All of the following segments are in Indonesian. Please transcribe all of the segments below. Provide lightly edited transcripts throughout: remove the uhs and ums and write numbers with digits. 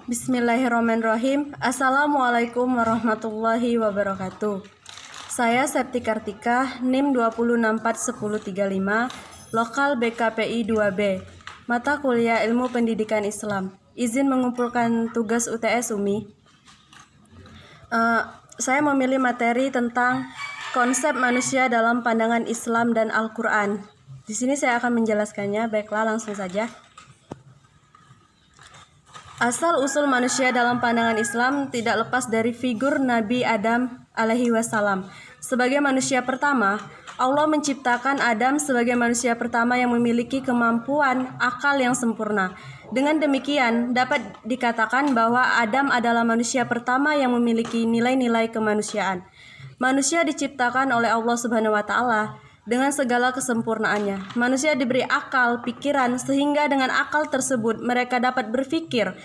Bismillahirrahmanirrahim. Assalamualaikum warahmatullahi wabarakatuh. Saya Septi Kartika, NIM 2641035, Lokal BKPI 2B, Mata Kuliah Ilmu Pendidikan Islam. Izin mengumpulkan tugas UTS UMI. Saya memilih materi tentang konsep manusia dalam pandangan Islam dan Al-Quran. Di sini saya akan menjelaskannya. Baiklah, langsung saja. Asal-usul manusia dalam pandangan Islam tidak lepas dari figur Nabi Adam alaihi wassalam. Sebagai manusia pertama, Allah menciptakan Adam sebagai manusia pertama yang memiliki kemampuan akal yang sempurna. Dengan demikian, dapat dikatakan bahwa Adam adalah manusia pertama yang memiliki nilai-nilai kemanusiaan. Manusia diciptakan oleh Allah Subhanahu wa Ta'ala dengan segala kesempurnaannya. Manusia diberi akal, pikiran, sehingga dengan akal tersebut mereka dapat berpikir.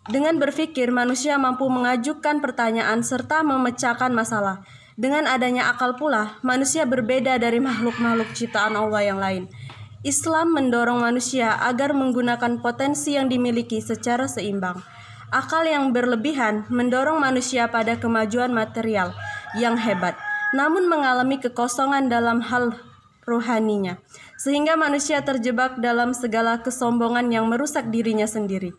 Dengan berpikir, manusia mampu mengajukan pertanyaan serta memecahkan masalah. Dengan adanya akal pula, manusia berbeda dari makhluk-makhluk ciptaan Allah yang lain. Islam mendorong manusia agar menggunakan potensi yang dimiliki secara seimbang. Akal yang berlebihan mendorong manusia pada kemajuan material yang hebat, namun mengalami kekosongan dalam hal rohaninya, sehingga manusia terjebak dalam segala kesombongan yang merusak dirinya sendiri.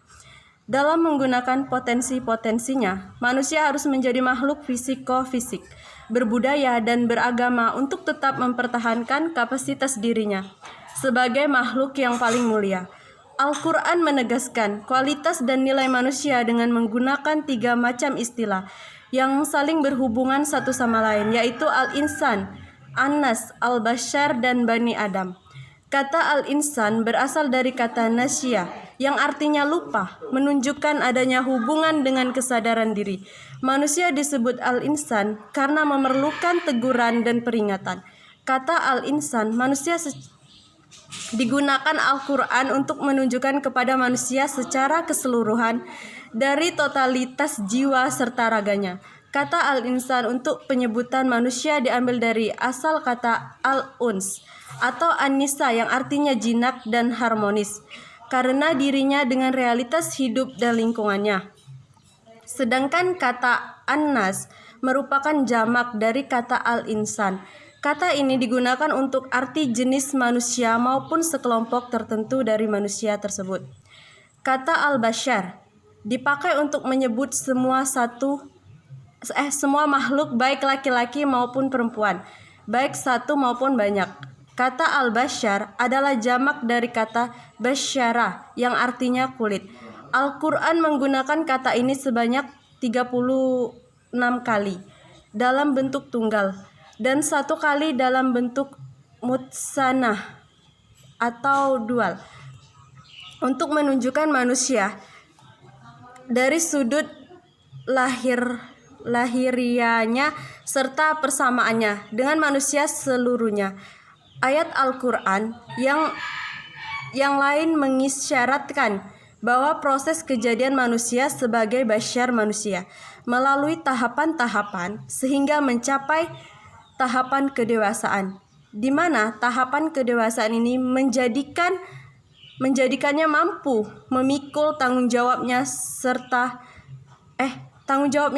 Dalam menggunakan potensi-potensinya, manusia harus menjadi makhluk fisiko-fisik, berbudaya dan beragama untuk tetap mempertahankan kapasitas dirinya sebagai makhluk yang paling mulia. Al-Quran menegaskan kualitas dan nilai manusia dengan menggunakan 3 macam istilah yang saling berhubungan satu sama lain, yaitu Al-Insan, An-Nas, Al-Bashar, dan Bani Adam. Kata Al-Insan berasal dari kata nasya, yang artinya lupa, menunjukkan adanya hubungan dengan kesadaran diri. Manusia disebut Al-Insan karena memerlukan teguran dan peringatan. Kata Al-Insan, manusia digunakan Al-Quran untuk menunjukkan kepada manusia secara keseluruhan dari totalitas jiwa serta raganya. Kata Al-Insan untuk penyebutan manusia diambil dari asal kata Al-Uns atau An-Nisa yang artinya jinak dan harmonis, karena dirinya dengan realitas hidup dan lingkungannya. Sedangkan kata An-Nas merupakan jamak dari kata Al-Insan. Kata ini digunakan untuk arti jenis manusia maupun sekelompok tertentu dari manusia tersebut. Kata Al-Bashar dipakai untuk menyebut semua makhluk, baik laki-laki maupun perempuan, baik satu maupun banyak. Kata Al-Bashar adalah jamak dari kata Basyara yang artinya kulit. Al-Quran menggunakan kata ini sebanyak 36 kali dalam bentuk tunggal dan 1 kali dalam bentuk mutsanah atau dual untuk menunjukkan manusia dari sudut lahiriahnya serta persamaannya dengan manusia seluruhnya. Ayat Al-Quran yang lain mengisyaratkan bahwa proses kejadian manusia sebagai basyar manusia melalui tahapan-tahapan sehingga mencapai tahapan kedewasaan, di mana tahapan kedewasaan ini menjadikannya mampu memikul tanggung jawabnya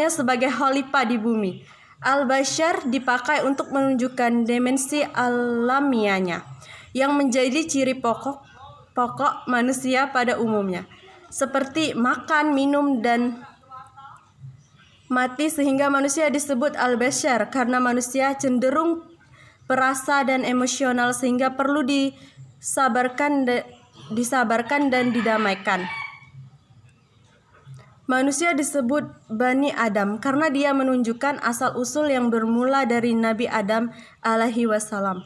sebagai khalifah di bumi. Al-Bashar dipakai untuk menunjukkan dimensi alamiahnya yang menjadi ciri pokok manusia pada umumnya, seperti makan, minum, dan mati, sehingga manusia disebut Al-Bashar karena manusia cenderung perasa dan emosional sehingga perlu disabarkan dan didamaikan. Manusia disebut Bani Adam karena dia menunjukkan asal-usul yang bermula dari Nabi Adam alaihi wassalam,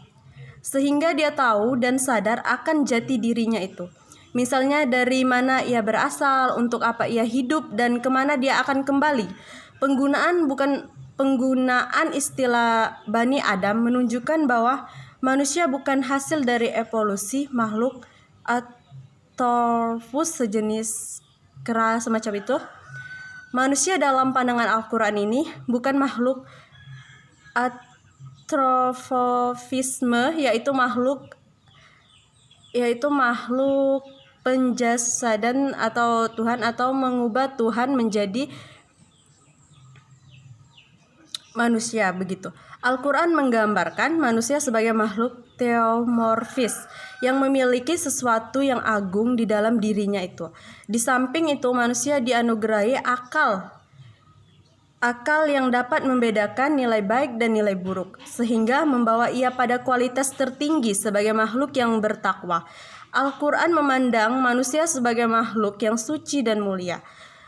sehingga dia tahu dan sadar akan jati dirinya itu. Misalnya dari mana ia berasal, untuk apa ia hidup, dan kemana dia akan kembali. Penggunaan istilah Bani Adam menunjukkan bahwa manusia bukan hasil dari evolusi makhluk atau sejenis keras semacam itu. Manusia dalam pandangan Al-Quran ini bukan makhluk antrofosofisme, yaitu makhluk penjasadan atau Tuhan, atau mengubah Tuhan menjadi manusia begitu. Al-Quran menggambarkan manusia sebagai makhluk teomorfis yang memiliki sesuatu yang agung di dalam dirinya itu. Di samping itu manusia dianugerahi akal yang dapat membedakan nilai baik dan nilai buruk, sehingga membawa ia pada kualitas tertinggi sebagai makhluk yang bertakwa. Al-Quran memandang manusia sebagai makhluk yang suci dan mulia,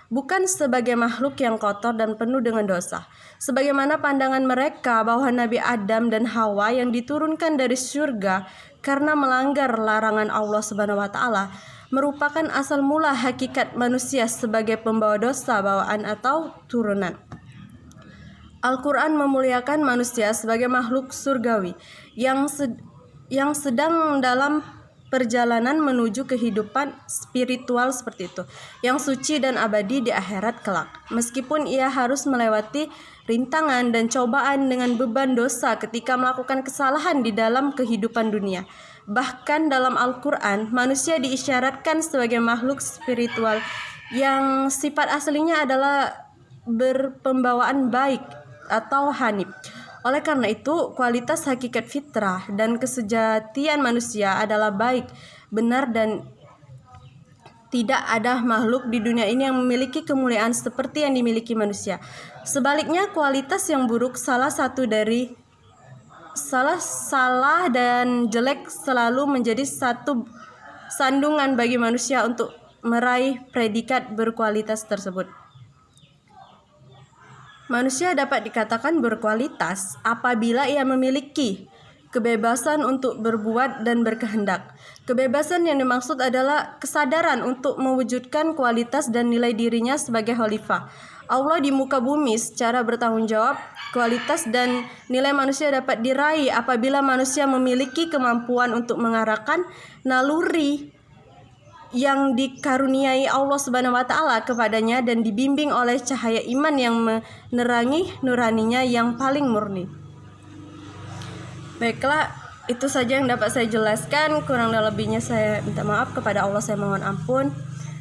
bukan sebagai makhluk yang kotor dan penuh dengan dosa. Sebagaimana pandangan mereka bahwa Nabi Adam dan Hawa yang diturunkan dari surga karena melanggar larangan Allah Subhanahu wa taala merupakan asal mula hakikat manusia sebagai pembawa dosa bawaan atau turunan. Al-Quran memuliakan manusia sebagai makhluk surgawi yang sedang dalam perjalanan menuju kehidupan spiritual seperti itu, yang suci dan abadi di akhirat kelak. Meskipun ia harus melewati rintangan dan cobaan dengan beban dosa ketika melakukan kesalahan di dalam kehidupan dunia. Bahkan dalam Al-Quran, manusia diisyaratkan sebagai makhluk spiritual yang sifat aslinya adalah berpembawaan baik atau hanif. Oleh karena itu, kualitas hakikat fitrah dan kesejatian manusia adalah baik, benar, dan tidak ada makhluk di dunia ini yang memiliki kemuliaan seperti yang dimiliki manusia. Sebaliknya, kualitas yang buruk salah dan jelek selalu menjadi satu sandungan bagi manusia untuk meraih predikat berkualitas tersebut. Manusia dapat dikatakan berkualitas apabila ia memiliki kebebasan untuk berbuat dan berkehendak. Kebebasan yang dimaksud adalah kesadaran untuk mewujudkan kualitas dan nilai dirinya sebagai khalifah Allah di muka bumi secara bertanggung jawab. Kualitas dan nilai manusia dapat diraih apabila manusia memiliki kemampuan untuk mengarahkan naluri yang dikaruniai Allah Subhanahu wa taala kepadanya dan dibimbing oleh cahaya iman yang menerangi nuraninya yang paling murni. Baiklah, itu saja yang dapat saya jelaskan. Kurang dan lebihnya saya minta maaf, kepada Allah saya mohon ampun.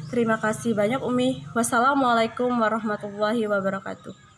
Terima kasih banyak Umi. Wassalamualaikum warahmatullahi wabarakatuh.